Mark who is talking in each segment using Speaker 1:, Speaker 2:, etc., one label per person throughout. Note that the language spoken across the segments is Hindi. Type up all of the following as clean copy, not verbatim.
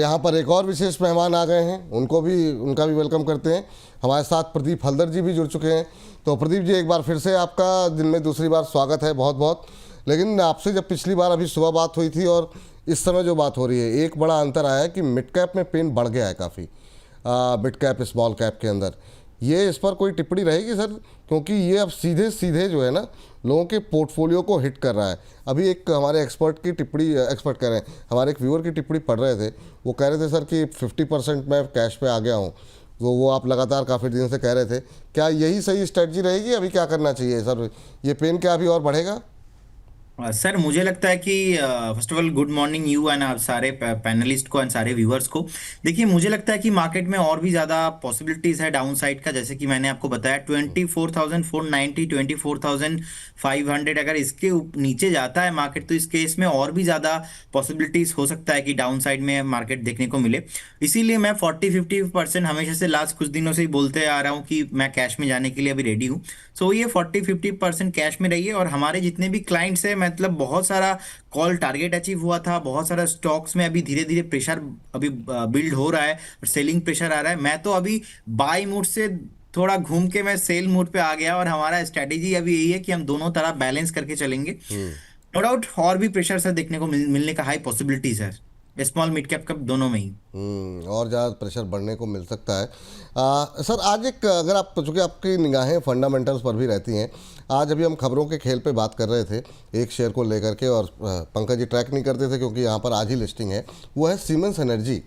Speaker 1: यहाँ पर एक और विशेष मेहमान आ गए हैं, उनका भी वेलकम करते हैं। हमारे साथ प्रदीप हल्दर जी भी जुड़ चुके हैं। तो प्रदीप जी, एक बार फिर से आपका दिन में दूसरी बार स्वागत है, बहुत बहुत। लेकिन आपसे जब पिछली बार अभी सुबह बात हुई थी और इस समय जो बात हो रही है, एक बड़ा अंतर आया है कि मिड कैप में पेन बढ़ गया है काफ़ी, मिड कैप स्मॉल कैप के अंदर। ये इस पर कोई टिप्पणी रहेगी सर? क्योंकि ये अब सीधे सीधे जो है ना लोगों के पोर्टफोलियो को हिट कर रहा है। अभी एक हमारे एक्सपर्ट कह रहे हैं, हमारे एक व्यूअर की टिप्पणी पढ़ रहे थे, वो कह रहे थे सर कि 50% मैं कैश पे आ गया हूँ। वो आप लगातार काफ़ी दिन से कह रहे थे। क्या यही सही स्ट्रेटजी रहेगी? अभी क्या करना चाहिए सर? ये पेन क्या अभी और बढ़ेगा?
Speaker 2: सर मुझे लगता है कि first of all good morning you and आप सारे पैनलिस्ट को एंड सारे व्यूअर्स को। देखिए मुझे लगता है कि मार्केट में और भी ज्यादा पॉसिबिलिटीज है डाउन साइड का, जैसे कि मैंने आपको बताया 24,490 24,500 अगर इसके नीचे जाता है मार्केट तो इस केस में और भी ज्यादा पॉसिबिलिटीज हो सकता है कि डाउन साइड में मार्केट देखने को मिले। इसीलिए मैं 40-50% हमेशा से लास्ट कुछ दिनों से ही बोलते आ रहा हूँ कि मैं कैश में जाने के लिए अभी रेडी हूँ। सो ये 40-50% कैश में रहिए। और हमारे जितने भी क्लाइंट्स हैं, मतलब बहुत सारा कॉल टारगेट अचीव हुआ था, बहुत सारा स्टॉक्स में अभी धीरे धीरे प्रेशर अभी बिल्ड हो रहा है और सेलिंग प्रेशर आ रहा है। मैं तो अभी बाई मूड से थोड़ा घूम के मैं सेल मूड पे आ गया और हमारा स्ट्रेटेजी अभी यही है कि हम दोनों तरह बैलेंस करके चलेंगे। नो डाउट और भी प्रेशर सर देखने को मिलने का हाई पॉसिबिलिटीज है स्मॉल मिड कैप का दोनों में ही।
Speaker 1: और ज़्यादा प्रेशर बढ़ने को मिल सकता है। सर आज एक, अगर आप, चूँकि आपकी निगाहें फंडामेंटल्स पर भी रहती हैं, आज अभी हम खबरों के खेल पे बात कर रहे थे एक शेयर को लेकर के, और पंकज जी ट्रैक नहीं करते थे क्योंकि यहाँ पर आज ही लिस्टिंग है, वो है सीमेंस एनर्जी।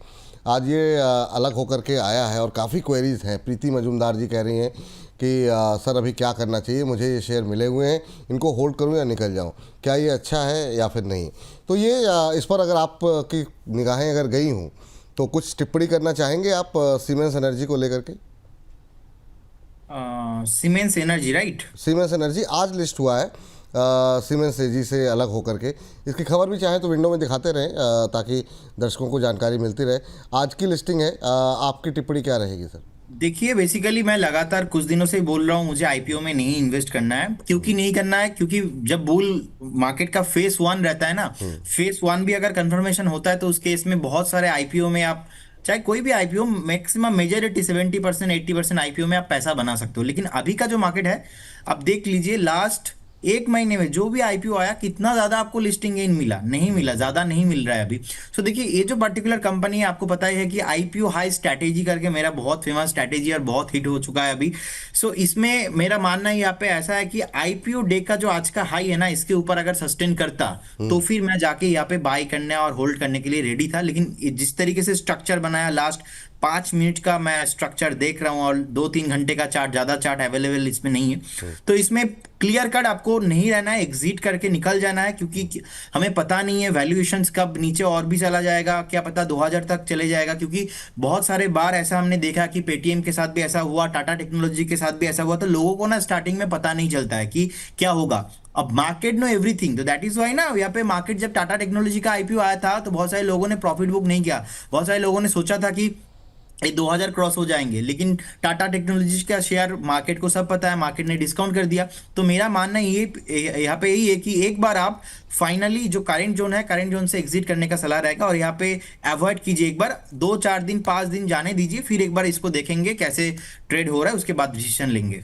Speaker 1: आज ये अलग होकर के आया है और काफ़ी क्वेरीज हैं। प्रीति मजूमदार जी कह रही हैं कि सर अभी क्या करना चाहिए, मुझे ये शेयर मिले हुए हैं, इनको होल्ड करूं या निकल जाऊं, क्या ये अच्छा है या फिर नहीं? तो ये इस पर अगर आपकी निगाहें अगर गई हूं तो कुछ टिप्पणी करना चाहेंगे आप सीमेंस एनर्जी को लेकर के?
Speaker 2: Siemens energy right.
Speaker 1: Siemens energy आज लिस्ट हुआ है सीमेंस एजी से अलग होकर के। इसकी खबर भी चाहें तो विंडो में दिखाते रहें ताकि दर्शकों को जानकारी मिलती रहे। आज की लिस्टिंग है, आपकी टिप्पणी क्या रहेगी सर?
Speaker 2: देखिए बेसिकली मैं लगातार कुछ दिनों से ही बोल रहा हूँ मुझे आईपीओ में नहीं इन्वेस्ट करना है। क्योंकि नहीं करना है, क्योंकि जब बुल मार्केट का फेस वन रहता है ना, फेस वन भी अगर कंफर्मेशन होता है तो उस केस में बहुत सारे आईपीओ में आप, चाहे कोई भी आईपीओ, मैक्सिमम मेजोरिटी 70% 80% आईपीओ में आप पैसा बना सकते हो। लेकिन अभी का जो मार्केट है, आप देख लीजिए लास्ट एक महीने में जो भी आईपीओ आया कितना ज्यादा आपको लिस्टिंग गेन मिला, नहीं मिला, ज्यादा नहीं मिल रहा है अभी। सो देखिए ये जो पर्टिकुलर कंपनी है, आपको पता ही है कि आईपीओ हाई स्ट्रैटेजी करके मेरा बहुत फेमस स्ट्रैटेजी और बहुत हिट हो चुका है अभी। सो इसमें मेरा मानना यहाँ पे ऐसा है कि आईपीओ डे का जो आज का हाई है ना, इसके ऊपर अगर सस्टेन करता तो फिर मैं जाके यहाँ पे बाय करने और होल्ड करने के लिए रेडी था। लेकिन जिस तरीके से स्ट्रक्चर बनाया, लास्ट 5 मिनट का मैं स्ट्रक्चर देख रहा हूँ और 2-3 घंटे का चार्ट, ज्यादा चार्ट अवेलेबल इसमें नहीं है। तो इसमें क्लियर कट आपको नहीं रहना है, एग्जिट करके निकल जाना है। क्योंकि हमें पता नहीं है वैल्यूएशंस कब नीचे और भी चला जाएगा, क्या पता 2000 तक चले जाएगा। क्योंकि बहुत सारे बार ऐसा हमने देखा कि पेटीएम के साथ भी ऐसा हुआ, टाटा टेक्नोलॉजी के साथ भी ऐसा हुआ। तो लोगों को ना स्टार्टिंग में पता नहीं चलता है कि क्या होगा। अब मार्केट नो एवरीथिंग, तो दैट इज वाई ना यहाँ पे मार्केट, जब टाटा टेक्नोलॉजी का आईपीओ आया था तो बहुत सारे लोगों ने प्रॉफिट बुक नहीं किया। बहुत सारे लोगों ने सोचा था कि ये 2000 क्रॉस हो जाएंगे, लेकिन टाटा टेक्नोलॉजीज का शेयर, मार्केट को सब पता है, मार्केट ने डिस्काउंट कर दिया। तो मेरा मानना ये यहाँ पे यही है कि एक बार आप फाइनली जो करंट जोन है, करंट जोन से एग्जिट करने का सलाह रहेगा। और यहाँ पे अवॉइड कीजिए, एक बार 2-4 दिन 5 दिन जाने दीजिए, फिर एक बार इसको देखेंगे कैसे ट्रेड हो रहा है, उसके बाद डिसीजन लेंगे।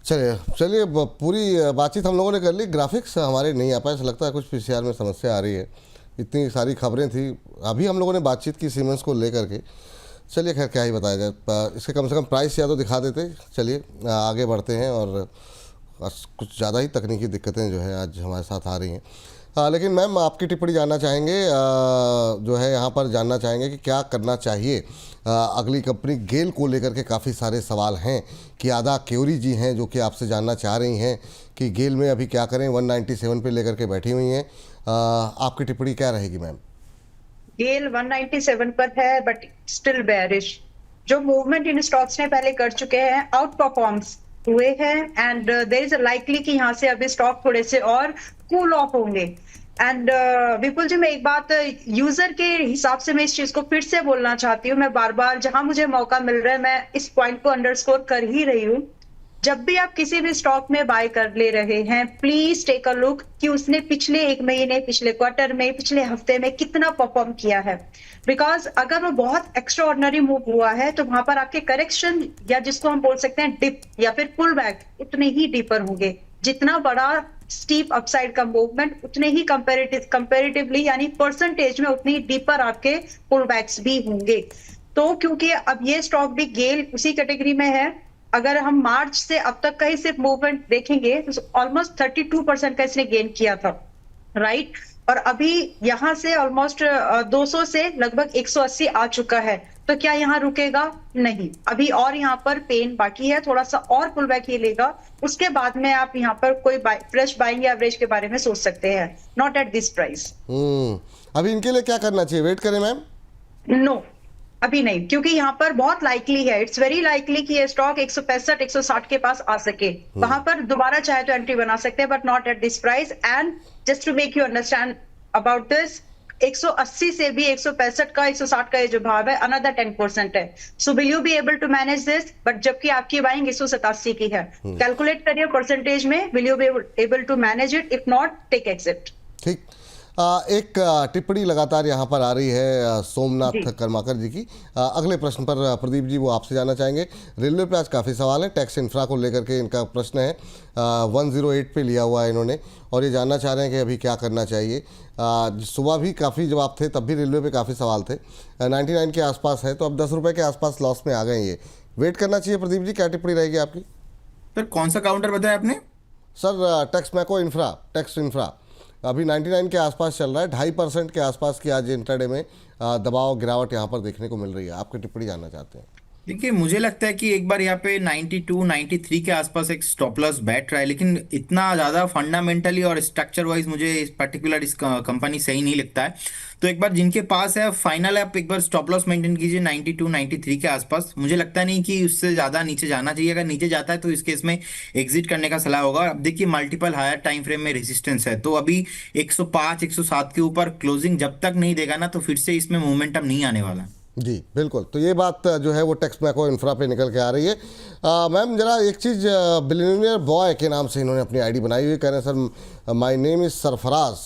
Speaker 1: चलिए चलिए, पूरी बातचीत हम लोगों ने कर ली। ग्राफिक्स हमारे नहीं आ पाए, ऐसा लगता है कुछ पीसीआर में समस्या आ रही है। इतनी सारी खबरें थी, अभी हम लोगों ने बातचीत की सीमेंस को लेकर के। चलिए खैर क्या ही बताया जाए, इसके कम से कम प्राइस या तो दिखा देते। चलिए आगे बढ़ते हैं। और कुछ ज़्यादा ही तकनीकी दिक्कतें जो है आज हमारे साथ आ रही हैं। लेकिन मैम आपकी टिप्पणी जानना चाहेंगे, जो है यहाँ पर जानना चाहेंगे कि क्या करना चाहिए अगली कंपनी गेल को लेकर के। काफ़ी सारे सवाल हैं कि आदा क्यूरी जी हैं जो कि आपसे जानना चाह रही हैं कि गेल में अभी क्या करें, 197 पे लेकर के बैठी हुई हैं। आपकी टिप्पणी क्या रहेगी मैम?
Speaker 3: गेल 197 पर है बट स्टिल बेयरिश। जो मूवमेंट इन स्टॉक्स ने पहले कर चुके हैं, आउट परफॉर्म्स हुए हैं and there is a likely कि यहाँ से अभी स्टॉक थोड़े से और कूल ऑफ होंगे। एंड विपुल जी, मैं एक बात यूजर के हिसाब से मैं इस चीज को फिर से बोलना चाहती हूँ। मैं बार बार जहां मुझे मौका मिल रहा है मैं इस पॉइंट को अंडरस्कोर कर ही रही हूँ जब भी आप किसी भी स्टॉक में बाय कर ले रहे हैं, प्लीज टेक अ लुक कि उसने पिछले एक महीने, पिछले क्वार्टर में, पिछले हफ्ते में कितना परफॉर्म किया है। बिकॉज अगर वो बहुत एक्स्ट्रा ऑर्डिनरी मूव हुआ है तो वहां पर आपके करेक्शन या जिसको हम बोल सकते हैं डिप या फिर पुल बैक उतने ही डीपर होंगे। जितना बड़ा स्टीप अपसाइड का मूवमेंट उतने ही कंपेरेटिवली यानी परसेंटेज में उतनी डीपर आपके पुल बैक्स भी होंगे। तो क्योंकि अब ये स्टॉक भी गेल उसी कैटेगरी में है, अगर हम मार्च से अब तक का ही सिर्फ मूवमेंट देखेंगे तो ऑलमोस्ट 32% का इसने गेन किया था, राइट। और अभी यहां से ऑलमोस्ट 200 से लगभग 180 आ चुका है। तो क्या यहाँ रुकेगा? नहीं, अभी और यहाँ पर पेन बाकी है, थोड़ा सा और पुल बैक ये लेगा, उसके बाद में आप यहाँ पर कोई फ्रेश बाइंग एवरेज के बारे में सोच सकते हैं, नॉट एट दिस प्राइस।
Speaker 1: अभी इनके लिए क्या करना चाहिए, वेट करें मैम?
Speaker 3: नो, अभी नहीं, क्योंकि यहाँ पर बहुत लाइकली है, इट्स वेरी लाइकली कि ये स्टॉक 165 160 के पास आ सके। वहां पर दोबारा चाहे तो एंट्री बना सकते हैं, but not at this price. And just to make you understand about this, 180 से भी 165 का 160 का ये जो भाव है अनदर 10% है। So will you be able to manage this? But जबकि आपकी बाइंग 187 की है, कैलकुलेट करिए परसेंटेज में, will you be able to manage it? If not, take exit.
Speaker 1: ठीक। एक टिप्पणी लगातार यहाँ पर आ रही है सोमनाथ कर्माकर जी की। अगले प्रश्न पर प्रदीप जी वो आपसे जानना चाहेंगे। रेलवे पे आज काफ़ी सवाल हैं, टैक्स इंफ्रा को लेकर के इनका प्रश्न है। 108 पे लिया हुआ है इन्होंने और ये जानना चाह रहे हैं कि अभी क्या करना चाहिए। सुबह भी काफ़ी जब आप थे तब भी रेलवे पे काफ़ी सवाल थे। 99 के आसपास है, तो अब 10 रुपये के आसपास लॉस में आ गए। ये वेट करना चाहिए प्रदीप जी, क्या टिप्पणी रहेगी आपकी?
Speaker 2: सर कौन सा काउंटर बताया आपने?
Speaker 1: सर टैक्स इंफ्रा अभी 99 के आसपास चल रहा है, 2.5% के आसपास की आज इंट्राडे में दबाव गिरावट यहाँ पर देखने को मिल रही है। आपकी टिप्पणी जानना चाहते हैं।
Speaker 2: देखिए, मुझे लगता है कि एक बार यहाँ पे 92 93 के आसपास एक स्टॉप लॉस बैठ रहा है, लेकिन इतना ज़्यादा फंडामेंटली और स्ट्रक्चर वाइज मुझे इस पर्टिकुलर इस कंपनी सही नहीं लगता है। तो एक बार जिनके पास है फाइनल, आप एक बार स्टॉप लॉस मेंटेन कीजिए 92 93 के आसपास। मुझे लगता नहीं कि उससे ज़्यादा नीचे जाना चाहिए। अगर नीचे जाता है तो इस केस में एग्जिट करने का सलाह होगा। अब देखिए, मल्टीपल हायर टाइम फ्रेम में रेजिस्टेंस है, तो अभी 105 107 के ऊपर क्लोजिंग जब तक नहीं देगा ना, तो फिर से इसमें मोमेंटम नहीं आने वाला।
Speaker 1: जी बिल्कुल, तो ये बात जो है वो टैक्स मैको इंफ्रा पे निकल के आ रही है। मैम जरा एक चीज़, बिलियनियर बॉय के नाम से इन्होंने अपनी आईडी बनाई हुई, कह रहे हैं sir my name is Sarfaraz,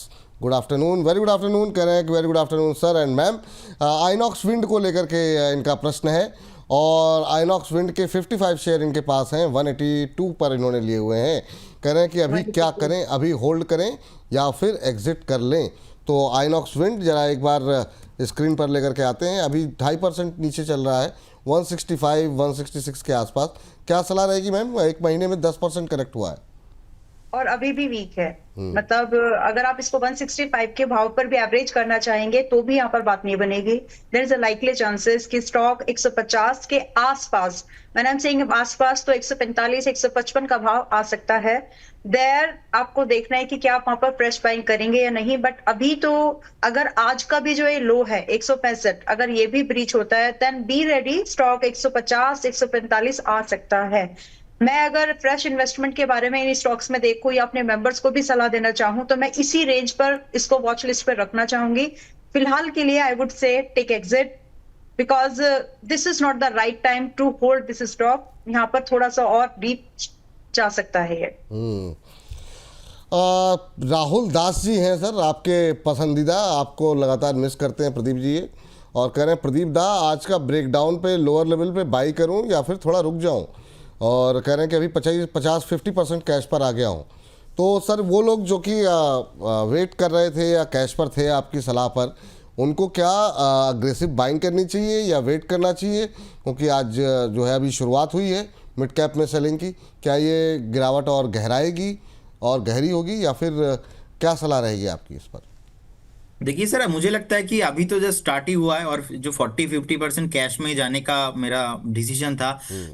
Speaker 1: good afternoon, very good afternoon, कह रहे हैं कि very good afternoon sir and ma'am. INOX wind को लेकर के इनका प्रश्न है और आइनॉक्स विंड के 55 शेयर इनके पास हैं, 182 पर इन्होंने लिए हुए हैं। कह रहे हैं कि अभी क्या करें, अभी होल्ड करें या फिर एग्जिट कर लें। तो आइनॉक्स विंड जरा एक बार स्क्रीन पर लेकर के आते हैं। अभी 2.5% नीचे चल रहा है, 165 166 के आसपास। क्या सलाह रहेगी मैम? एक महीने में 10% करेक्ट हुआ है
Speaker 3: और अभी भी वीक है। मतलब अगर आप इसको 165 के भाव पर भी एवरेज करना चाहेंगे तो भी यहाँ पर बात नहीं बनेगी। There is a likely chances कि स्टॉक 150 के आसपास, व्हेन आई एम सेइंग आसपास, तो 145 155 का भाव आ सकता है। देयर आपको देखना है कि क्या आप वहां पर फ्रेश बाइंग करेंगे या नहीं। बट अभी तो अगर आज का भी जो ये लो है 165, अगर ये भी ब्रीच होता है देन बी रेडी, स्टॉक 150 145 आ सकता है। मैं अगर फ्रेश इन्वेस्टमेंट के बारे में इन स्टॉक्स में देखूं या अपने मेंबर्स को भी सलाह देना चाहूं तो मैं इसी रेंज पर इसको वॉच लिस्ट पर रखना चाहूंगी। फिलहाल के लिए I would say take exit, because this is not the right time to hold this stock. यहाँ पर थोड़ा सा और डीप जा सकता है ये।
Speaker 1: राहुल दास जी हैं सर, आपके पसंदीदा, आपको लगातार मिस करते हैं प्रदीप जी ये, और कह रहे हैं प्रदीप दा आज का ब्रेकडाउन पे लोअर लेवल पे बाई करूं या फिर थोड़ा रुक जाऊं, और कह रहे हैं कि अभी 50-50% कैश पर आ गया हूं। तो सर वो लोग जो कि वेट कर रहे थे या कैश पर थे आपकी सलाह पर, उनको क्या अग्रेसिव बाइंग करनी चाहिए या वेट करना चाहिए? क्योंकि आज जो है अभी शुरुआत हुई है मिड कैप में सेलिंग की, क्या ये गिरावट और गहराएगी और गहरी होगी या फिर क्या सलाह रहेगी आपकी इस पर?
Speaker 2: देखिए सर, मुझे लगता है कि अभी तो जस्ट स्टार्ट ही हुआ है और जो 40-50% कैश में जाने का मेरा डिसीजन था,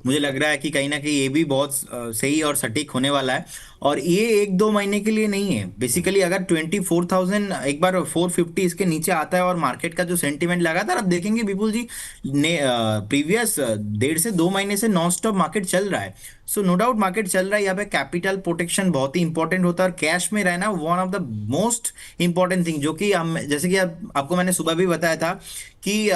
Speaker 2: मुझे लग रहा है कि कहीं ना कहीं ये भी बहुत सही और सटीक होने वाला है। और ये 1-2 महीने के लिए नहीं है। बेसिकली अगर 24,000 एक बार 450 इसके नीचे आता है और मार्केट का जो सेंटीमेंट लगातार आप देखेंगे विपुल जी, प्रीवियस 1.5 से 2 महीने से नॉन स्टॉप मार्केट चल रहा है। सो नो डाउट मार्केट चल रहा है, यहाँ पे कैपिटल प्रोटेक्शन बहुत ही इंपॉर्टेंट होता है और कैश में रहना one of the most important thing, जो कि हम जैसे कि आपको मैंने सुबह भी बताया था कि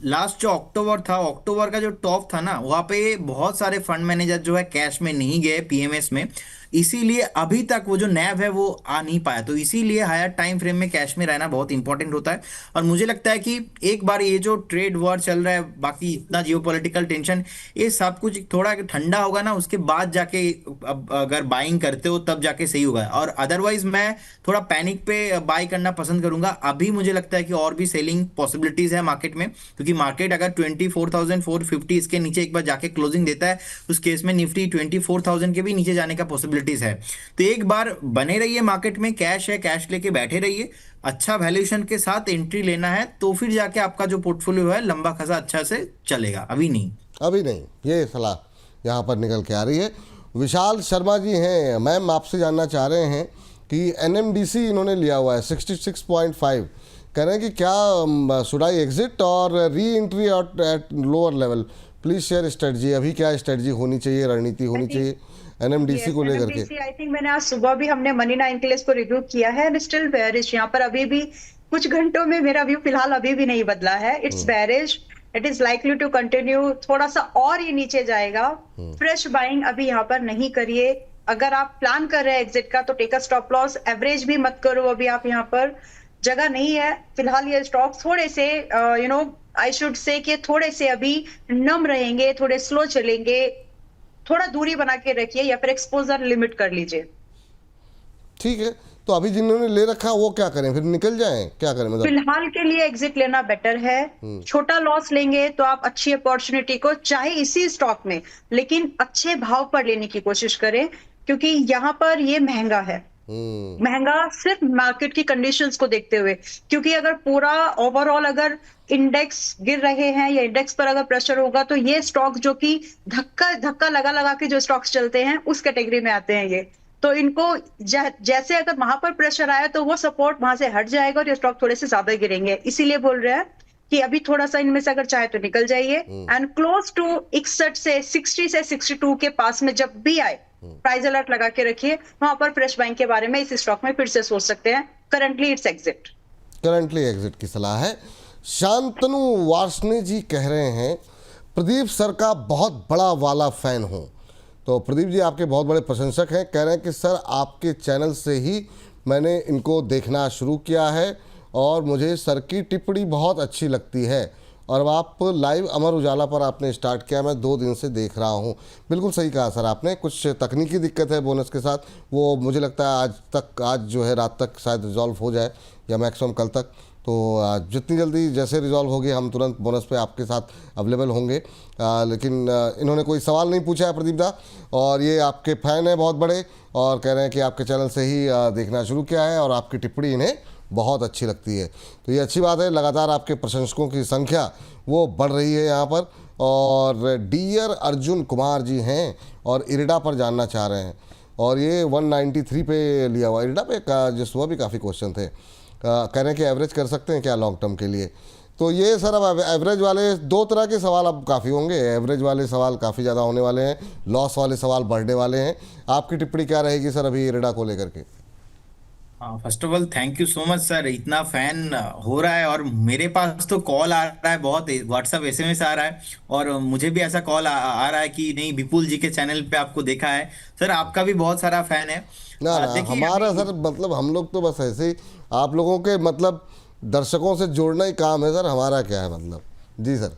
Speaker 2: लास्ट जो अक्टूबर था, अक्टूबर का जो टॉप था ना, वहां पे बहुत सारे फंड मैनेजर जो है कैश में नहीं गए पीएमएस में, इसीलिए अभी तक वो जो नैव है वो आ नहीं पाया। तो इसीलिए हायर टाइम फ्रेम में कैश में रहना बहुत इंपॉर्टेंट होता है। और मुझे लगता है कि एक बार ये जो ट्रेड वॉर चल रहा है, बाकी इतना जियोपॉलिटिकल टेंशन, ये सब कुछ थोड़ा ठंडा होगा ना, उसके बाद जाके अब अगर बाइंग करते हो तब जाके सही होगा। और अदरवाइज मैं थोड़ा पैनिक पे बाय करना पसंद करूंगा। अभी मुझे लगता है कि और भी सेलिंग पॉसिबिलिटीज है मार्केट में, क्योंकि मार्केट अगर 24,450 इसके नीचे एक बार जाके क्लोजिंग देता है, उस केस में निफ्टी 24,000 के भी नीचे जाने का पॉसिबिलिटीज है। तो एक बार बने रहिए मार्केट में, कैश है, कैश लेके बैठे रहिए, अच्छा वैल्यूएशन के साथ एंट्री लेना है, तो फिर जाके आपका जो पोर्टफोलियो है लंबा खासा अच्छा से चलेगा, अभी नहीं।
Speaker 1: अभी नहीं, ये सलाह यहाँ पर निकल के आ रही है। विशाल शर्मा जी हैं, मैम आपसे जानना चाह रहे हैं कि एनएमडीसी इन्होंने लिया हुआ है 66.5, कह रहे हैं कि क्या शुड आई एग्जिट और re entry at lower level, please share strategy. अभी क्या स्ट्रेटजी होनी चाहिए, रणनीति होनी चाहिए एनएमडीसी को लेकर के?
Speaker 3: आई थिंक मैंने आज सुबह भी हमने मनी 9 के लिए इसको रिव्यू किया है, स्टिल बेयरिश। यहाँ पर अभी भी कुछ घंटों में मेरा व्यू फिलहाल अभी भी नहीं बदला है, it's bearish, it is likely to continue, थोड़ा सा और ये नीचे जाएगा। फ्रेश बाइंग अभी यहाँ पर नहीं करिए। अगर आप प्लान कर रहे हैं एग्जिट का तो take a stop loss, average भी मत करो, अभी आप यहाँ पर जगह नहीं है फिलहाल। ये स्टॉक थोड़े से आई शुड से कि थोड़े से अभी नम रहेंगे, थोड़े स्लो चलेंगे, थोड़ा दूरी बना के रखिए या फिर एक्सपोजर लिमिट कर लीजिए।
Speaker 1: ठीक है, तो अभी जिन्होंने ले रखा वो क्या करें, फिर निकल जाएं, क्या करें? मतलब
Speaker 3: फिलहाल के लिए एग्जिट लेना बेटर है। छोटा लॉस लेंगे तो आप अच्छी अपॉर्चुनिटी को चाहे इसी स्टॉक में लेकिन अच्छे भाव पर लेने की कोशिश करें, क्योंकि यहाँ पर ये महंगा है। महंगा सिर्फ मार्केट की कंडीशंस को देखते हुए, क्योंकि अगर पूरा ओवरऑल अगर इंडेक्स गिर रहे हैं या इंडेक्स पर अगर प्रेशर होगा तो ये स्टॉक जो कि धक्का लगा लगा के जो स्टॉक्स चलते हैं उस कैटेगरी में आते हैं ये। तो इनको जैसे अगर वहां पर प्रेशर आया तो वो सपोर्ट वहां से हट जाएगा और ये स्टॉक थोड़े से ज्यादा गिरेंगे। इसीलिए बोल रहे हैं कि अभी थोड़ा सा इनमें से अगर चाहे तो निकल जाइए एंड क्लोज टू 61 से 60 से 62 के पास में जब भी आए प्राइस अलर्ट लगा के रखिए, वहां पर फ्रेश बाइंग के बारे में इस स्टॉक में फिर से सोच सकते हैं। Currently it's exit,
Speaker 1: currently exit की सलाह है। शांतनु वार्ष्णे जी कह रहे हैं प्रदीप सर का बहुत बड़ा वाला फैन हूँ। तो प्रदीप जी आपके बहुत बड़े प्रशंसक हैं, कह रहे हैं कि सर आपके चैनल से ही मैंने इनको देखना शुरू किया है और मुझे सर की टिप्पणी बहुत अच्छी लगती है, और अब आप लाइव अमर उजाला पर आपने स्टार्ट किया, मैं 2 दिन से देख रहा हूँ। बिल्कुल सही कहा सर आपने, कुछ तकनीकी दिक्कत है बोनस के साथ, वो मुझे लगता है आज जो है रात तक शायद रिजॉल्व हो जाए या मैक्सिमम कल तक। तो जितनी जल्दी जैसे रिजॉल्व होगी हम तुरंत बोनस पे आपके साथ अवेलेबल होंगे। लेकिन इन्होंने कोई सवाल नहीं पूछा है प्रदीप दा, और ये आपके फ़ैन हैं बहुत बड़े, और कह रहे हैं कि आपके चैनल से ही देखना शुरू किया है और आपकी टिप्पणी इन्हें बहुत अच्छी लगती है। तो ये अच्छी बात है, लगातार आपके प्रशंसकों की संख्या वो बढ़ रही है यहाँ पर। और डियर अर्जुन कुमार जी हैं और इरिडा पर जानना चाह रहे हैं, और ये 193 पे लिया हुआ। इरिडा पे जो सुबह भी काफ़ी क्वेश्चन थे, कह रहे हैं कि एवरेज कर सकते हैं क्या लॉन्ग टर्म के लिए। तो ये सर अब एवरेज वाले 2 तरह के सवाल अब काफ़ी होंगे, एवरेज वाले सवाल काफ़ी ज़्यादा होने वाले हैं, लॉस वाले सवाल बढ़ने वाले हैं। आपकी टिप्पणी क्या रहेगी सर अभी इरिडा को लेकर के?
Speaker 2: First of all thank you so much sir, इतना फैन हो रहा है, और मेरे पास तो कॉल आ रहा है बहुत, व्हाट्सएप एसएमएस आ रहा है, और मुझे भी ऐसा कॉल आ रहा है कि नहीं विपुल जी के चैनल पे आपको देखा है। सर आपका भी बहुत सारा फैन है।
Speaker 1: ना हमारा सर मतलब हम लोग तो बस ऐसे ही आप लोगों के मतलब दर्शकों से जोड़ना ही काम है सर, हमारा क्या है मतलब। जी सर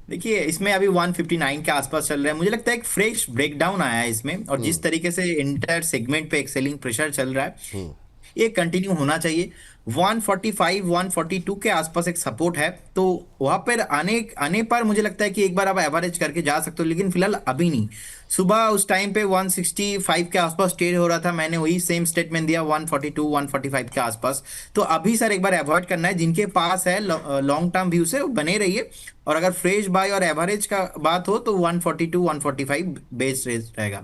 Speaker 2: देखिए इसमें अभी 159 के आसपास चल रहा है, मुझे लगता है एक फ्रेश ब्रेकडाउन आया है इसमें, और जिस तरीके से इंटर सेगमेंट पे एक सेलिंग प्रेशर चल रहा है ये कंटिन्यू होना चाहिए। 145 142 के आसपास एक सपोर्ट है, तो वहां पर आने पर मुझे लगता है कि एक बार आप एवरेज करके जा सकते हो, लेकिन फिलहाल अभी नहीं। सुबह उस टाइम पे 165 के आसपास ट्रेड हो रहा था, मैंने वही सेम स्टेटमेंट दिया 142 145 के आसपास। तो अभी सर एक बार अवॉइड करना है, जिनके पास है लॉन्ग टर्म व्यू से बने रहिए, और अगर फ्रेश बाय और एवरेज का बात हो तो 142 145 बेस रेट रहेगा।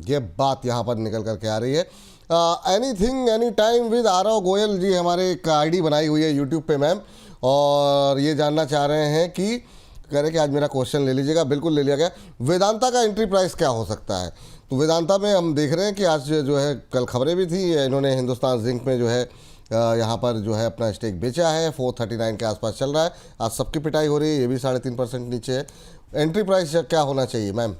Speaker 1: ये बात यहाँ पर निकल करके आ रही है। Anything any time with Aarav Goyal ji हमारे एक आईडी बनाई हुई है यूट्यूब पे मैम, और ये जानना चाह रहे हैं कि कह रहे हैं कि आज मेरा क्वेश्चन ले लीजिएगा। बिल्कुल ले लिया गया। वेदांता का एंट्री प्राइस क्या हो सकता है? तो वेदांता में हम देख रहे हैं कि आज जो है कल खबरें भी थी, इन्होंने हिंदुस्तान जिंक में जो है यहाँ पर जो है अपना स्टेक बेचा है, 439 के आसपास चल रहा है। आज सबकी पिटाई हो रही है, ये भी 3.5% नीचे है। एंट्री प्राइस क्या होना चाहिए मैम?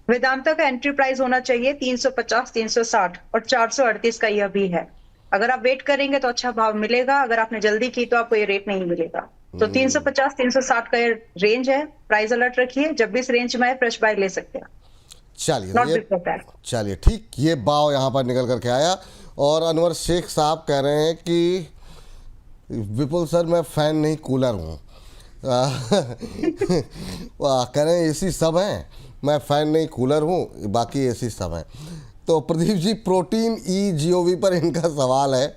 Speaker 3: वेदांता का एंट्री प्राइस होना चाहिए 350, 360 और 438 का यह भी है। अगर आप वेट करेंगे तो अच्छा भाव मिलेगा, अगर आपने जल्दी की तो आपको ये रेट नहीं मिलेगा। तो 350, 360 का ये रेंज है, प्राइस अलर्ट रखिए, जब भी इस रेंज में आए फ्रेश बाय ले सकते हैं।
Speaker 1: चलिए
Speaker 3: नॉट
Speaker 1: ये
Speaker 3: बिफोर दैट।
Speaker 1: चलिए ठीक, ये भाव यहाँ पर निकल करके आया। और अनवर शेख साहब कह रहे हैं कि विपुल सर मैं फ़ैन नहीं कूलर हूँ। कह रहे हैं एसी सब हैं, मैं फ़ैन नहीं कूलर हूँ, बाकी एसी सब हैं। तो प्रदीप जी, प्रोटीन EGOV पर इनका सवाल है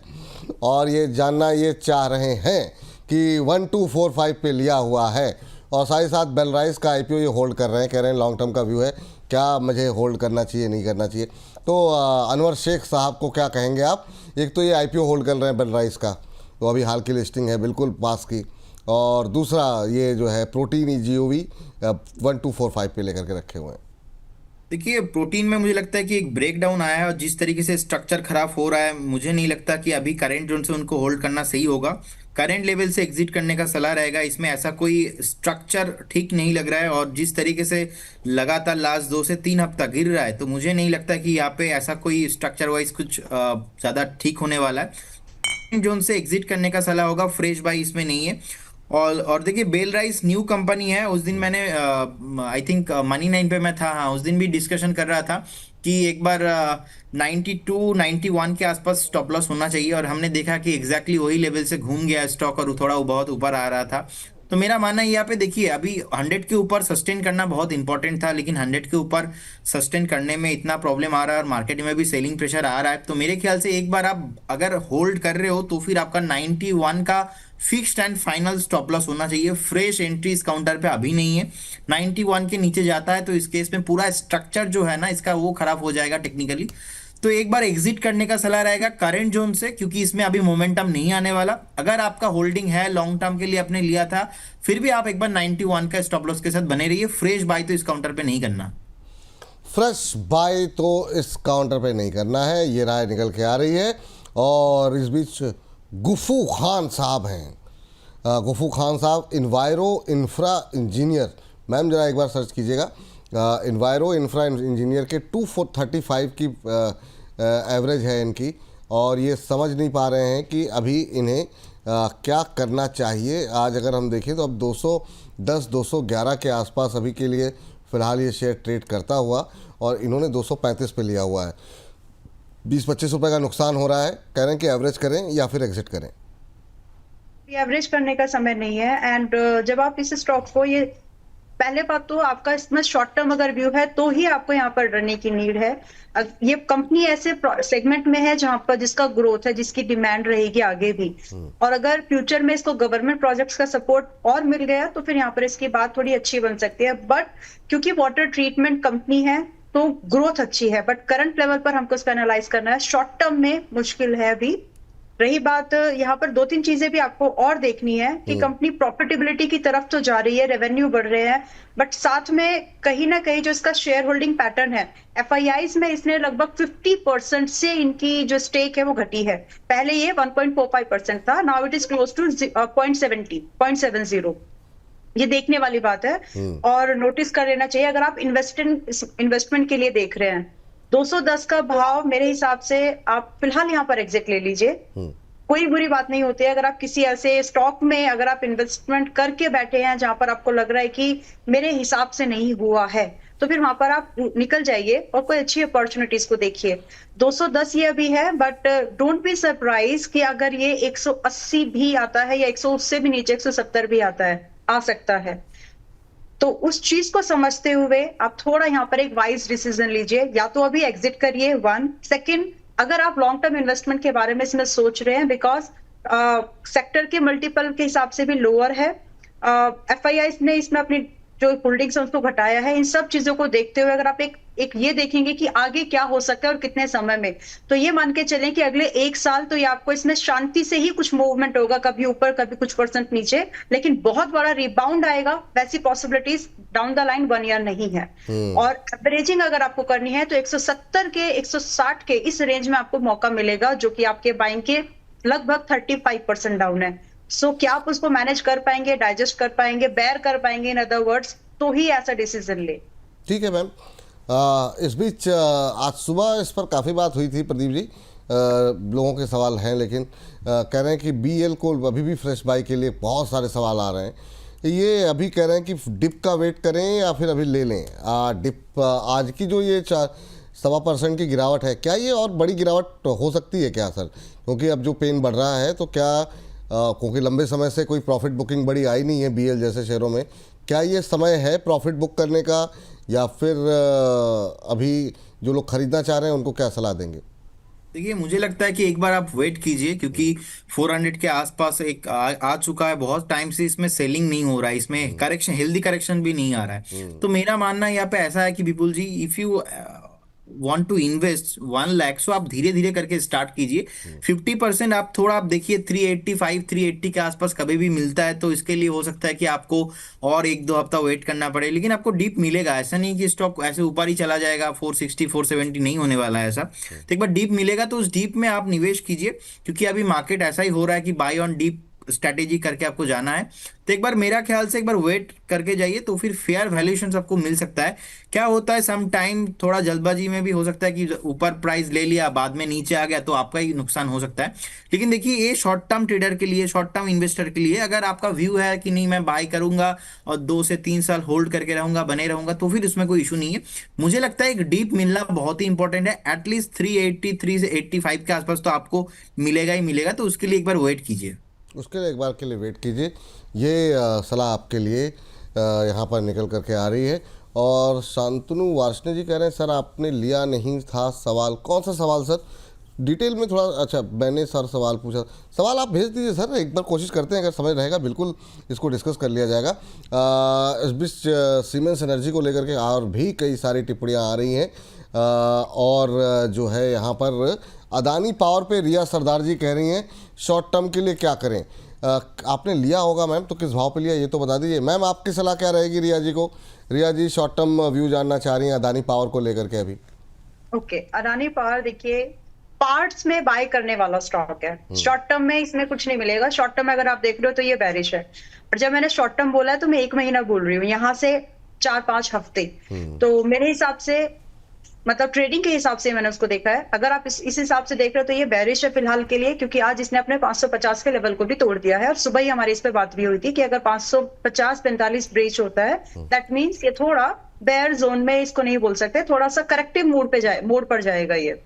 Speaker 1: और ये जानना ये चाह रहे हैं कि 1245 पे लिया हुआ है और साथ ही साथ बेलराइस का IPO ये होल्ड कर रहे हैं, कह रहे हैं लॉन्ग टर्म का व्यू है, क्या मुझे होल्ड करना चाहिए नहीं करना चाहिए? तो अनवर शेख साहब को क्या कहेंगे आप? एक तो ये IPO होल्ड कर रहे हैं बेलराइस का, तो अभी हाल की लिस्टिंग है बिल्कुल पास की, और दूसरा ये जो है प्रोटीन EGOV 1245 पे लेकर के रखे हुए हैं।
Speaker 2: देखिए, प्रोटीन में मुझे लगता है कि एक ब्रेकडाउन आया है और जिस तरीके से स्ट्रक्चर खराब हो रहा है, मुझे नहीं लगता कि अभी करंट जोन से उनको होल्ड करना सही होगा। करंट लेवल से एग्जिट करने का सलाह रहेगा। इसमें ऐसा कोई स्ट्रक्चर ठीक नहीं लग रहा है और जिस तरीके से लगातार लास्ट 2 से 3 हफ्ता गिर रहा है, तो मुझे नहीं लगता कि यहाँ पे ऐसा कोई स्ट्रक्चर वाइज कुछ ज़्यादा ठीक होने वाला है। जोन से एग्जिट करने का सलाह होगा, फ्रेश बाई इसमें नहीं है। और देखिए, बेलराइस न्यू कंपनी है। उस दिन मैंने आई थिंक मनी 9 पे मैं था, हाँ, उस दिन भी डिस्कशन कर रहा था कि एक बार 92, 91 के आसपास स्टॉप लॉस होना चाहिए और हमने देखा कि एग्जैक्टली वही लेवल से घूम गया स्टॉक और थोड़ा बहुत ऊपर आ रहा था। तो मेरा मानना है यहाँ पे, देखिए, अभी 100 के ऊपर सस्टेन करना बहुत इंपॉर्टेंट था, लेकिन 100 के ऊपर सस्टेन करने में इतना प्रॉब्लम आ रहा है और मार्केट में भी सेलिंग प्रेशर आ रहा है। तो मेरे ख्याल से एक बार आप अगर होल्ड कर रहे हो तो फिर आपका 91 का fixed and final stop loss होना चाहिए। फ्रेश एंट्री इस काउंटर पे अभी नहीं है। 91 के नीचे जाता है तो इस केस में पूरा स्ट्रक्चर जो है ना इसका, वो खराब हो जाएगा टेक्निकली। तो एक बार एग्जिट करने का सलाह रहेगा करंट जोन से, क्योंकि इसमें अभी मोमेंटम नहीं आने वाला। अगर आपका होल्डिंग है, लॉन्ग टर्म के लिए आपने लिया था, फिर भी आप एक बार 91 का स्टॉप लॉस के साथ बने रहिए। फ्रेश बाय तो इस काउंटर पे नहीं करना।
Speaker 1: फ्रेश बाय तो इस काउंटर पे नहीं करना है, ये राय निकल के आ रही है। और इस बीच गुफू खान साहब हैं। गुफू खान साहब इन्वायरो इंफ्रा इंजीनियर, मैम जरा एक बार सर्च कीजिएगा। इन्वायरो इंफ्रा इंजीनियर के 235 की एवरेज है इनकी, और ये समझ नहीं पा रहे हैं कि अभी इन्हें क्या करना चाहिए। आज अगर हम देखें तो अब 210, 211 के आसपास अभी के लिए फ़िलहाल ये शेयर ट्रेड करता हुआ, और इन्होंने 235 पे लिया हुआ है। 20-25 रुपये का नुकसान हो रहा है। कह रहे हैं कि एवरेज करें या फिर एग्जिट करें।
Speaker 3: एवरेज करने का समय नहीं है। एंड जब आप इस स्टॉक को, ये पहले बात तो आपका इसमें शॉर्ट टर्म अगर व्यू है तो ही आपको यहाँ पर रहने की नीड है। ये कंपनी ऐसे सेगमेंट में है जहां पर जिसका ग्रोथ है, जिसकी डिमांड रहेगी आगे भी, और अगर फ्यूचर में इसको गवर्नमेंट प्रोजेक्ट्स का सपोर्ट और मिल गया तो फिर यहाँ पर इसकी बात थोड़ी अच्छी बन सकती है। बट क्योंकि वाटर ट्रीटमेंट कंपनी है तो ग्रोथ अच्छी है, बट करंट लेवल पर हमको इसको एनालाइज करना है। शॉर्ट टर्म में मुश्किल है अभी। रही बात, यहाँ पर 2-3 चीजें भी आपको और देखनी है कि कंपनी प्रॉफिटेबिलिटी की तरफ तो जा रही है, रेवेन्यू बढ़ रहे हैं, बट साथ में कहीं ना कहीं जो इसका शेयर होल्डिंग पैटर्न है, FIIs में इसने लगभग 50% से इनकी जो स्टेक है वो घटी है। पहले ये 1.45% था, now it is close to 0.70। ये देखने वाली बात है और नोटिस कर लेना चाहिए अगर आप इन्वेस्टमेंट के लिए देख रहे हैं। 210 का भाव मेरे हिसाब से आप फिलहाल यहाँ पर एग्जिट ले लीजिए, कोई बुरी बात नहीं होती है। अगर आप किसी ऐसे स्टॉक में अगर आप इन्वेस्टमेंट करके बैठे हैं जहां पर आपको लग रहा है कि मेरे हिसाब से नहीं हुआ है, तो फिर वहां पर आप निकल जाइए और कोई अच्छी अपॉर्चुनिटीज को देखिए। 210 ये अभी है, बट डोंट बी सरप्राइज कि अगर ये 180 भी आता है या 100 उससे भी नीचे 170 भी आ सकता है। तो उस चीज को समझते हुए आप थोड़ा यहाँ पर एक वाइज डिसीजन लीजिए, या तो अभी एग्जिट करिए। 1 सेकंड, अगर आप लॉन्ग टर्म इन्वेस्टमेंट के बारे में इसमें सोच रहे हैं, बिकॉज सेक्टर के मल्टीपल के हिसाब से भी लोअर है, FIIs ने इसमें अपनी जो होल्डिंग्स है उसको घटाया है। इन सब चीजों को देखते हुए अगर आप एक ये देखेंगे कि आगे क्या हो सकता है और कितने समय में, तो ये मान के चलें कि अगले 1 साल तो ये आपको इसमें शांति से ही कुछ मूवमेंट होगा, कभी ऊपर कभी कुछ % नीचे, लेकिन बहुत बड़ा रिबाउंड आएगा वैसी possibilities down the line 1 year नहीं है। और एवरेजिंग अगर आपको करनी है तो 170 के 160 के इस रेंज में आपको मौका मिलेगा, जो कि आपके बाइंग के लगभग 35% डाउन है। सो क्या आप उसको मैनेज कर पाएंगे, डाइजेस्ट कर पाएंगे, बेयर कर पाएंगे, इन अदर वर्ड्स, तो ही ऐसा डिसीजन ले।
Speaker 1: ठीक है मैम। इस बीच आज सुबह इस पर काफ़ी बात हुई थी प्रदीप जी। लोगों के सवाल हैं, लेकिन कह रहे हैं कि BL को अभी भी फ्रेश बाई के लिए बहुत सारे सवाल आ रहे हैं। ये अभी कह रहे हैं कि डिप का वेट करें या फिर अभी ले लें। डिप आज की जो ये 1.25% की गिरावट है, क्या ये और बड़ी गिरावट हो सकती है क्या सर? क्योंकि अब जो पेन बढ़ रहा है, तो क्या क्योंकि लंबे समय से कोई प्रॉफिट बुकिंग बड़ी आई नहीं है BL जैसे शेयरों में, क्या ये समय है प्रॉफिट बुक करने का, या फिर अभी जो लोग खरीदना चाह रहे हैं उनको क्या सलाह देंगे?
Speaker 2: देखिए, मुझे लगता है कि एक बार आप वेट कीजिए, क्योंकि 400 के आसपास एक आ चुका है। बहुत टाइम से इसमें सेलिंग नहीं हो रहा है, इसमें करेक्शन, हेल्दी करेक्शन भी नहीं आ रहा है। तो मेरा मानना यहाँ पे ऐसा है कि Vipul ji, if you want to invest 1 lakh, so आप धीरे धीरे करके स्टार्ट कीजिए। 50% आप थोड़ा, आप देखिए 385 380 के आसपास कभी भी मिलता है, तो इसके लिए हो सकता है कि आपको और 1-2 हफ्ता वेट करना पड़े, लेकिन आपको डीप मिलेगा। ऐसा नहीं कि स्टॉक ऐसे ऊपर ही चला जाएगा, 460 470 नहीं होने वाला है ऐसा। तो एक बार डीप मिलेगा तो उस डीप में आप निवेश कीजिए, क्योंकि अभी मार्केट ऐसा ही हो रहा है कि बाय ऑन डीप स्ट्रैटेजी करके आपको जाना है। तो एक बार मेरा ख्याल से एक बार वेट करके जाइए, तो फिर फेयर वैल्यूएशन आपको मिल सकता है। क्या होता है, सम टाइम थोड़ा जल्दबाजी में भी हो सकता है कि ऊपर प्राइस ले लिया, बाद में नीचे आ गया, तो आपका ही नुकसान हो सकता है। लेकिन देखिए, ये शॉर्ट टर्म ट्रेडर के लिए, शॉर्ट टर्म इन्वेस्टर के लिए, अगर आपका व्यू है कि नहीं मैं बाय करूंगा और 2 से 3 साल होल्ड करके रहूंगा, बने रहूंगा, तो फिर उसमें कोई इशू नहीं है। मुझे लगता है एक डीप मिलना बहुत ही इंपॉर्टेंट है। एटलीस्ट 383 से 85 के आसपास तो आपको मिलेगा ही मिलेगा, तो उसके लिए एक बार वेट कीजिए।
Speaker 1: उसके लिए एक बार के लिए वेट कीजिए। ये सलाह आपके लिए यहाँ पर निकल करके आ रही है। और शांतनु वार्ष्णेय जी कह रहे हैं सर आपने लिया नहीं था सवाल, कौन सा सवाल सर? डिटेल में थोड़ा। अच्छा, मैंने सर सवाल पूछा, सवाल आप भेज दीजिए सर, एक बार कोशिश करते हैं, अगर समय रहेगा बिल्कुल इसको डिस्कस कर लिया जाएगा। इस बीच सीमेंस एनर्जी को लेकर के और भी कई सारी टिप्पणियाँ आ रही हैं। और जो है यहाँ पर अदानी पावर पे रिया सरदार जी कह रही हैं शॉर्ट टर्म के लिए क्या करें। आपने लिया होगा मैम, तो किस भाव पे लिया ये तो बता दीजिए। मैम आपकी सलाह क्या रहेगी रिया जी को? रिया जी शॉर्ट टर्म व्यू जानना चाह रही हैं अदानी पावर को लेकर के अभी।
Speaker 3: ओके, अडानी पावर देखिए पार्ट्स में बाय करने वाला स्टॉक है। शॉर्ट टर्म में इसमें कुछ नहीं मिलेगा। शॉर्ट टर्म में अगर आप देख रहे हो तो ये बेरिश है, और जब मैंने शॉर्ट टर्म बोला है तो मैं 1 महीना बोल रही हूँ, यहाँ से 4-5 हफ्ते। तो मेरे हिसाब से, मतलब ट्रेडिंग के हिसाब से मैंने उसको देखा है। अगर आप इस हिसाब से देख रहे हो तो ये बेरिश है फिलहाल के लिए, क्योंकि आज इसने अपने 550 के लेवल को भी तोड़ दिया है। और सुबह ही हमारी इस पे बात भी हुई थी कि अगर 550-45 ब्रेच होता है, दैट मींस ये थोड़ा बेयर जोन में, इसको नहीं बोल सकते, थोड़ा सा करेक्टिव मोड पर जाएगा ये।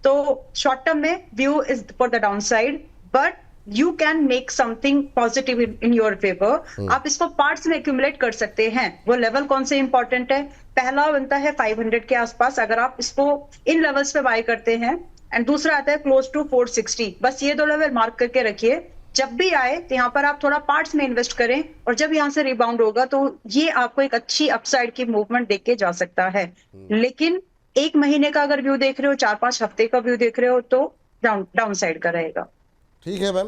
Speaker 3: तो शॉर्ट टर्म में view is for the down side, but you can make something positive in your favour. आप इसको पार्ट्स में एक्यूमुलेट कर सकते हैं। वो लेवल कौन से इंपॉर्टेंट है? पहला बनता है 500 के आसपास, अगर आप इसको इन लेवल्स पे बाय करते हैं, एंड दूसरा आता है क्लोज टू 460। बस ये 2 लेवल मार्क करके रखिए। जब भी आए तो यहाँ पर आप थोड़ा पार्ट्स में इन्वेस्ट करें, और जब यहाँ से रिबाउंड होगा तो ये आपको एक अच्छी अपसाइड की मूवमेंट देख के जा सकता है। लेकिन 1 महीने का अगर व्यू देख रहे हो, 4-5 हफ्ते का व्यू देख रहे हो, तो डाउन साइड का रहेगा।
Speaker 1: ठीक है मैम।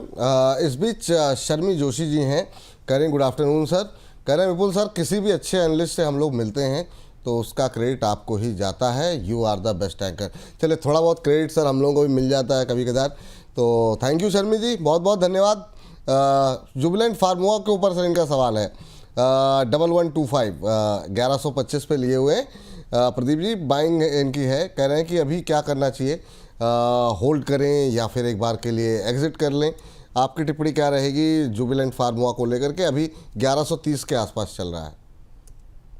Speaker 1: इस बीच शर्मी जोशी जी हैं, कह रहे हैं गुड आफ्टरनून सर। कह रहे हैं विपुल सर किसी भी अच्छे एनालिस्ट से हम लोग मिलते हैं तो उसका क्रेडिट आपको ही जाता है, you are the best anchor. चलिए, थोड़ा बहुत क्रेडिट सर हम लोगों को भी मिल जाता है कभी कदार, तो थैंक यू शर्मी जी, बहुत बहुत धन्यवाद। जुबिलेंट फार्मुआ के ऊपर सर इनका सवाल है 1125 1125 पे लिए हुए प्रदीप जी, बाइंग इनकी है। कह रहे हैं कि अभी क्या करना चाहिए, होल्ड करें या फिर एक बार के लिए एग्जिट कर लें? आपकी टिप्पणी क्या रहेगी जुबिलेंट फार्मुआ को लेकर के? अभी 1130 के आसपास चल रहा है।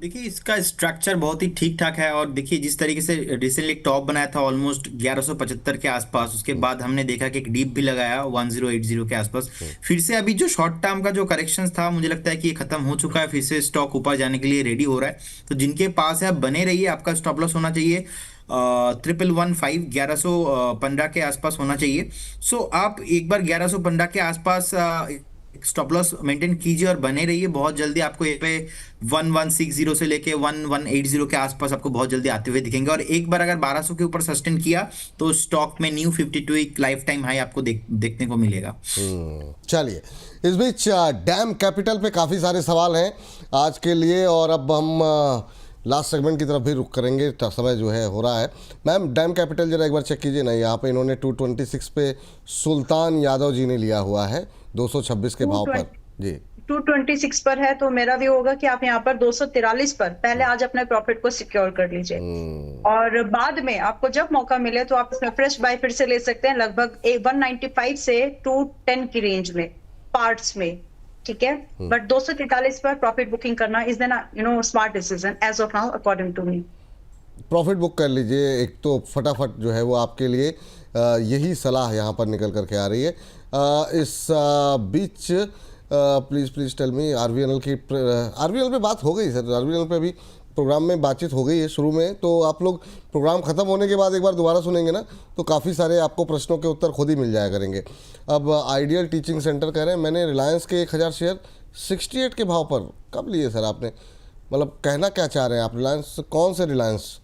Speaker 2: देखिए, इसका स्ट्रक्चर बहुत ही ठीक ठाक है, और देखिए जिस तरीके से रिसेंटली टॉप बनाया था ऑलमोस्ट 1175 के आसपास, उसके बाद हमने देखा कि एक डीप भी लगाया 1080 के आसपास। फिर से अभी जो शॉर्ट टर्म का जो करेक्शन था, मुझे लगता है कि ये खत्म हो चुका है। फिर से स्टॉक ऊपर जाने के लिए रेडी हो रहा है। तो जिनके पास है आप बने रहिए। आपका स्टॉप लॉस होना चाहिए 1115 1115 के आसपास होना चाहिए। सो आप एक बार 1115 के आसपास स्टॉप लॉस मेंटेन कीजिए और बने रहिए। बहुत जल्दी आपको ये पे 1160 से लेके 1180 के आसपास आपको बहुत जल्दी आते हुए दिखेंगे। और एक बार अगर 1200 के ऊपर सस्टेन किया तो स्टॉक में न्यू 52 एक लाइफ टाइम हाई आपको देखने को मिलेगा।
Speaker 1: चलिए, इस बीच डैम कैपिटल पे काफ़ी सारे सवाल हैं आज के लिए, और अब हम लास्ट सेगमेंट की तरफ भी रुक करेंगे, समय जो है हो रहा है। मैम डैम कैपिटल जरा एक बार चेक कीजिए ना, यहाँ पे इन्होंने 226 पे सुल्तान यादव जी ने लिया हुआ है 226 के भाव पर जी।
Speaker 3: 226 पर है तो मेरा भी होगा कि आप यहाँ पर 243 पर पहले आज अपने प्रॉफिट को सिक्योर कर लीजिए, और बाद में आपको जब मौका मिले तो आप इसमें फ्रेश बाय फिर से ले सकते हैं लगभग 195 से 210 की रेंज में पार्ट्स में, ठीक है। बट 243 पर प्रॉफिट बुकिंग करना is then smart decision as of now according to me.
Speaker 1: Profit book कर लीजिए, एक तो फटाफट जो है वो आपके लिए यही सलाह यहाँ पर निकल करके आ रही है। इस बीच प्लीज़ टेल मी, आरवीएनएल पे बात हो गई सर, आरवीएनएल पे अभी प्रोग्राम में बातचीत हो गई है शुरू में, तो आप लोग प्रोग्राम ख़त्म होने के बाद एक बार दोबारा सुनेंगे ना तो काफ़ी सारे आपको प्रश्नों के उत्तर खुद ही मिल जाया करेंगे। अब आइडियल टीचिंग सेंटर कह रहे हैं मैंने रिलायंस के 1000 शेयर 68 के भाव पर कब लिए सर आपने, मतलब कहना क्या चाह रहे हैं आप, रिलायंस कौन से रिलायंस?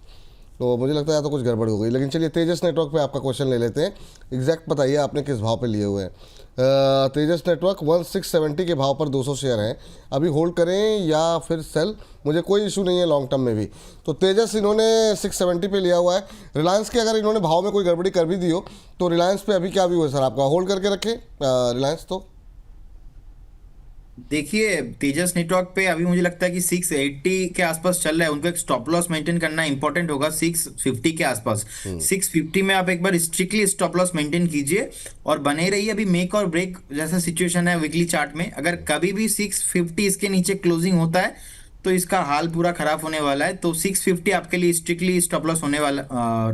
Speaker 1: तो मुझे लगता है तो कुछ गड़बड़ हो गई, लेकिन चलिए तेजस नेटवर्क पे आपका क्वेश्चन ले लेते हैं। एग्जैक्ट बताइए आपने किस भाव पे लिए हुए हैं? तेजस नेटवर्क 1670 के भाव पर 200 शेयर हैं, अभी होल्ड करें या फिर सेल? मुझे कोई इशू नहीं है लॉन्ग टर्म में भी। तो तेजस इन्होंने 670 पे लिया हुआ है। रिलायंस के अगर इन्होंने भाव में कोई गड़बड़ी कर भी दी हो तो रिलायंस पे अभी क्या भी हुआ सर आपका, होल्ड करके रखें रिलायंस? तो
Speaker 2: देखिए तेजस नेटवर्क पे अभी मुझे लगता है कि 680 के आसपास चल रहा है, उनको एक स्टॉप लॉस मेंटेन करना इंपॉर्टेंट होगा 650 के आसपास। 650 में आप एक बार स्ट्रिक्टली स्टॉप लॉस मेंटेन कीजिए और बने रहिए। अभी मेक और ब्रेक जैसा सिचुएशन है वीकली चार्ट में, अगर कभी भी 650 इसके नीचे क्लोजिंग होता है तो इसका हाल पूरा खराब होने वाला है। तो 650 आपके लिए स्ट्रिक्टली स्टॉप लॉस होने वाला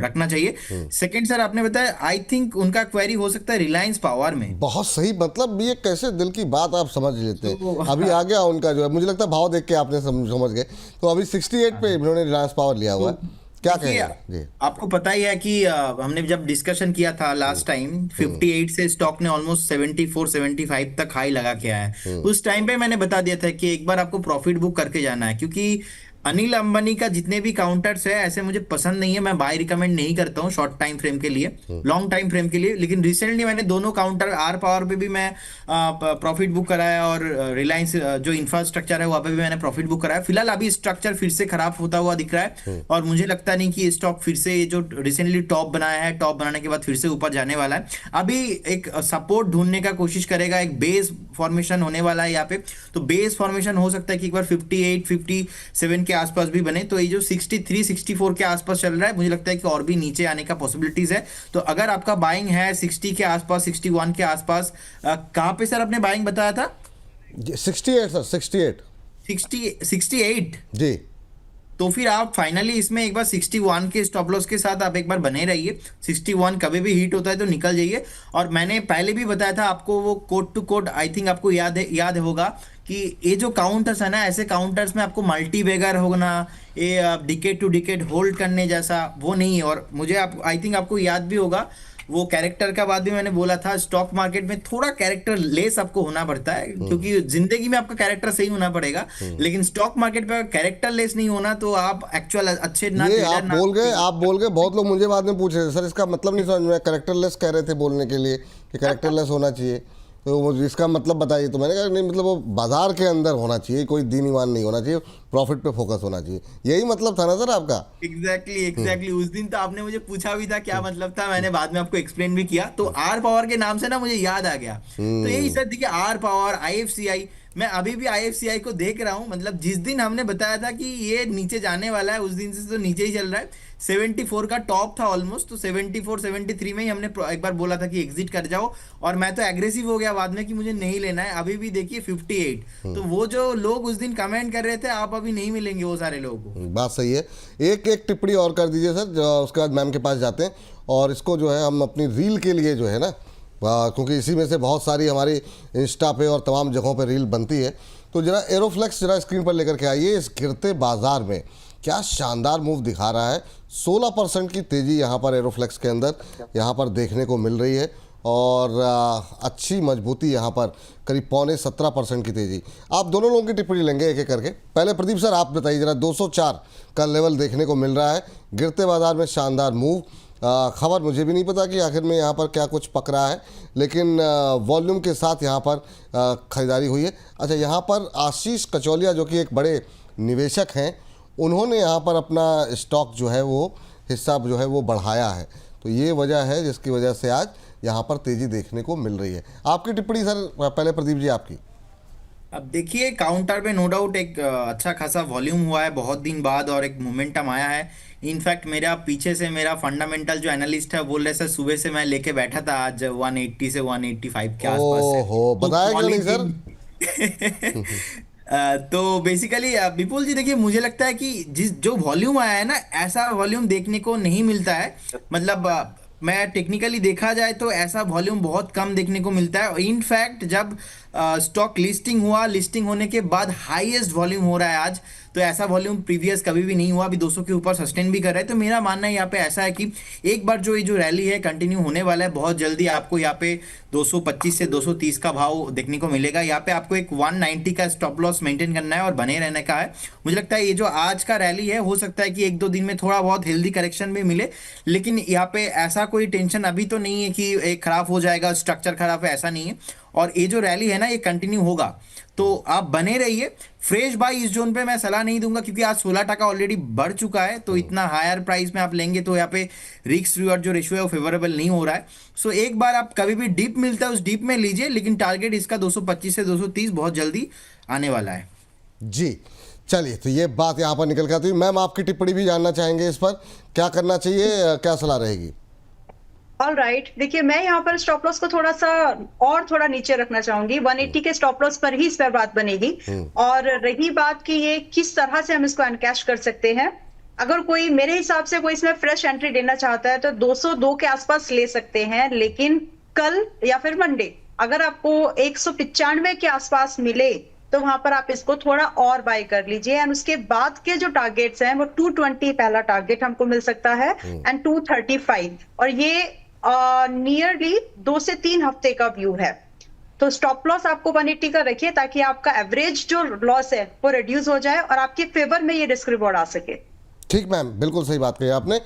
Speaker 2: रखना चाहिए। सेकंड सर आपने बताया, आई थिंक उनका क्वेरी हो सकता है रिलायंस पावर में।
Speaker 1: बहुत सही, मतलब ये कैसे दिल की बात आप समझ लेते हैं।
Speaker 2: तो
Speaker 1: अभी आ गया उनका जो है, मुझे लगता है भाव देख के आपने समझ गए। तो अभी 68 पे इन्होंने रिलायंस पावर लिया हुआ है, क्या
Speaker 2: देखिए,
Speaker 1: कहेंगे जी?
Speaker 2: आपको पता ही है कि हमने जब डिस्कशन किया था लास्ट टाइम 58 से स्टॉक ने ऑलमोस्ट 74 75 तक हाई लगा के आया है। उस टाइम पे मैंने बता दिया था कि एक बार आपको प्रॉफिट बुक करके जाना है, क्योंकि अनिल अंबानी का जितने भी काउंटर्स है ऐसे मुझे पसंद नहीं है। मैं बाय रिकमेंड नहीं करता हूँ शॉर्ट टाइम फ्रेम के लिए, लॉन्ग टाइम फ्रेम के लिए। लेकिन रिसेंटली मैंने दोनों काउंटर आर पावर पे भी मैं प्रॉफिट बुक कराया और रिलायंस जो इंफ्रास्ट्रक्चर है वहां पे भी मैंने प्रॉफिट बुक कराया। फिलहाल अभी स्ट्रक्चर फिर से खराब होता हुआ दिख रहा है और मुझे लगता नहीं कि स्टॉक फिर से जो रिसेंटली टॉप बनाया है, टॉप बनाने के बाद फिर से ऊपर जाने वाला है। अभी एक सपोर्ट ढूंढने का कोशिश करेगा, एक बेस फॉर्मेशन होने वाला है यहाँ पे। तो बेस फॉर्मेशन हो सकता है कि एक बार 58 57 के आसपास भी बने। तो ये जो 63 64 के आसपास चल रहा है, मुझे लगता है कि और भी नीचे आने का पॉसिबिलिटीज है। तो अगर आपका बाइंग है 60 के आसपास 61 के आसपास, कहां पे सर आपने बाइंग बताया था?
Speaker 1: 68 सर,
Speaker 2: 68
Speaker 1: जी।
Speaker 2: तो फिर आप फाइनली इसमें एक बार 61 के स्टॉप लॉस के साथ आप एक बार बने रहिए। 61 कभी भी हिट होता है तो निकल जाइए। और मैंने पहले भी बताया था आपको, वो code to code I think आपको याद होगा कि ये जो काउंटर्स है ना, ऐसे काउंटर्स में आपको मल्टी बैगर होना, ये डिकेड टू डिकेड होल्ड करने जैसा वो नहीं है। और मुझे आप आई थिंक आपको याद भी होगा वो कैरेक्टर का बात भी मैंने बोला था, स्टॉक मार्केट में थोड़ा कैरेक्टर लेस आपको होना पड़ता है, क्योंकि जिंदगी में आपका कैरेक्टर सही होना पड़ेगा। लेकिन स्टॉक मार्केट पे कैरेक्टर लेस नहीं होना तो आप एक्चुअल अच्छे ना
Speaker 1: ये आप बोल गए बहुत लोग मुझे बाद में पूछ रहे थे सर इसका मतलब नहीं समझ में, कैरेक्टर लेस कह रहे थे बोलने के लिए कि कैरेक्टर लेस होना चाहिए, तो इसका मतलब बताइए। तो मैंने कहा नहीं, मतलब वो बाजार के अंदर होना चाहिए, कोई दीन ईमान नहीं होना चाहिए, प्रॉफिट पे फोकस होना चाहिए, यही मतलब था ना सर आपका?
Speaker 2: एग्जैक्टली उस दिन तो आपने मुझे पूछा भी था क्या मतलब था, मैंने बाद में आपको एक्सप्लेन भी किया। तो आर पावर के नाम से ना मुझे याद आ गया। तो यही सर, देखिए आर पावर, आईएफसीआई, मैं अभी भी आईएफसीआई को देख रहा हूं। मतलब जिस दिन हमने बताया था कि ये नीचे जाने वाला है, उस दिन से तो नीचे ही चल रहा है। 74 का टॉप था ऑलमोस्ट, तो 74 73 में ही हमने एक बार बोला था कि एग्जिट कर जाओ, और मैं तो एग्रेसिव हो गया बाद में कि मुझे नहीं लेना है। अभी भी देखिए 58। तो वो जो लोग उस दिन कमेंट कर रहे थे, आप अभी नहीं मिलेंगे वो सारे लोगों को।
Speaker 1: बात सही है। एक टिप्पणी और कर दीजिए सर, उसके बाद मैम के पास जाते हैं। और इसको जो है हम अपनी रील के लिए जो है ना, क्योंकि इसी में से बहुत सारी हमारी इंस्टा पे और तमाम जगहों पे रील बनती है, तो जरा एरोफ्लेक्स जरा स्क्रीन पर लेकर के आइए। इस गिरते बाजार में क्या शानदार मूव दिखा रहा है। 16% की तेज़ी यहाँ पर एरोफ्लेक्स के अंदर यहाँ पर देखने को मिल रही है, और अच्छी मजबूती यहाँ पर करीब 17.25% की तेज़ी। आप दोनों लोगों की टिप्पणी लेंगे एक एक करके। पहले प्रदीप सर आप बताइए जरा, 204 का लेवल देखने को मिल रहा है, गिरते बाजार में शानदार मूव। खबर मुझे भी नहीं पता कि आखिर में यहाँ पर क्या कुछ पक रहा है, लेकिन वॉल्यूम के साथ यहाँ पर खरीदारी हुई है। अच्छा, यहाँ पर आशीष कचौलिया जो कि एक बड़े निवेशक हैं, उन्होंने यहाँ पर अपना स्टॉक जो है वो हिस्सा जो है वो बढ़ाया है। तो ये वजह है जिसकी वजह से आज यहाँ पर तेज़ी देखने को मिल रही है। आपकी टिप्पणी सर पहले प्रदीप जी आपकी।
Speaker 2: अब देखिए काउंटर पे नो डाउट एक अच्छा खासा वॉल्यूम हुआ है बहुत दिन बाद और एक मोमेंटम आया है। इनफैक्ट मेरा पीछे से मेरा फंडामेंटल जो एनालिस्ट है बोल रहे सर सुबह से मैं लेके बैठा था आज 180 से 185 के आसपास से।
Speaker 1: ओहो,
Speaker 2: तो
Speaker 1: बताया क्यों नहीं सर?
Speaker 2: तो बेसिकली विपुल जी देखिए मुझे लगता है कि जिस जो वॉल्यूम आया है ना ऐसा वॉल्यूम देखने को नहीं मिलता है। मतलब मैं टेक्निकली देखा जाए तो ऐसा वॉल्यूम बहुत कम देखने को मिलता है। इनफैक्ट जब स्टॉक लिस्टिंग हुआ, लिस्टिंग होने के बाद हाईएस्ट वॉल्यूम हो रहा है आज। तो ऐसा वॉल्यूम प्रीवियस कभी भी नहीं हुआ, अभी 200 के ऊपर सस्टेन भी कर रहा है। तो मेरा मानना है यहाँ पे ऐसा है कि एक बार जो ये जो रैली है कंटिन्यू होने वाला है, बहुत जल्दी आपको यहाँ पे 225 से 230 का भाव देखने को मिलेगा। यहाँ पे आपको एक 190 का स्टॉप लॉस मेंटेन करना है और बने रहने का है। मुझे लगता है ये जो आज का रैली है हो सकता है कि 1-2 दिन में थोड़ा बहुत हेल्दी करेक्शन भी मिले, लेकिन यहाँ पे ऐसा कोई टेंशन अभी तो नहीं है कि एक खराब हो जाएगा, स्ट्रक्चर खराब है, ऐसा नहीं है। और ये जो रैली है ना ये कंटिन्यू होगा, तो आप बने रहिए। फ्रेश बाय इस जोन पे मैं सलाह नहीं दूंगा क्योंकि आज 16% ऑलरेडी बढ़ चुका है। तो इतना हायर प्राइस में आप लेंगे तो यहाँ पे रिस्क रिवॉर्ड जो रेशियो है वो फेवरेबल नहीं हो रहा है। सो एक बार आप कभी भी डीप मिलता है उस डीप में लीजिए, लेकिन टारगेट इसका 225 से 230 बहुत जल्दी आने वाला है।
Speaker 1: जी चलिए, तो ये बात यहाँ पर निकल के आती है। मैम आपकी टिप्पणी भी जानना चाहेंगे इस पर, क्या करना चाहिए, क्या सलाह रहेगी?
Speaker 3: ऑल राइट, देखिए मैं यहाँ पर स्टॉप लॉस को थोड़ा नीचे रखना चाहूंगी। 180 के स्टॉप लॉस पर ही इस पर बात बनेगी। और रही बात कि ये किस तरह से हम इसको अनकैश कर सकते हैं, अगर कोई मेरे हिसाब से कोई इसमें फ्रेश एंट्री लेना चाहता है तो 202 के आसपास ले सकते हैं। लेकिन कल या फिर मंडे अगर आपको 195 के आसपास मिले तो वहां पर आप इसको थोड़ा और बाय कर लीजिए। एंड उसके बाद के जो टारगेट्स हैं वो 220 पहला टारगेट हमको मिल सकता है एंड 235, और ये नियरली 2 से 3 हफ्ते का व्यू है। तो स्टॉप लॉस आपको 180 का रखिए ताकि आपका एवरेज जो लॉस है वो रिड्यूस हो जाए और आपके फेवर में ये रिस्क रिवॉर्ड आ सके।
Speaker 1: ठीक मैम, बिल्कुल सही बात कही आपने।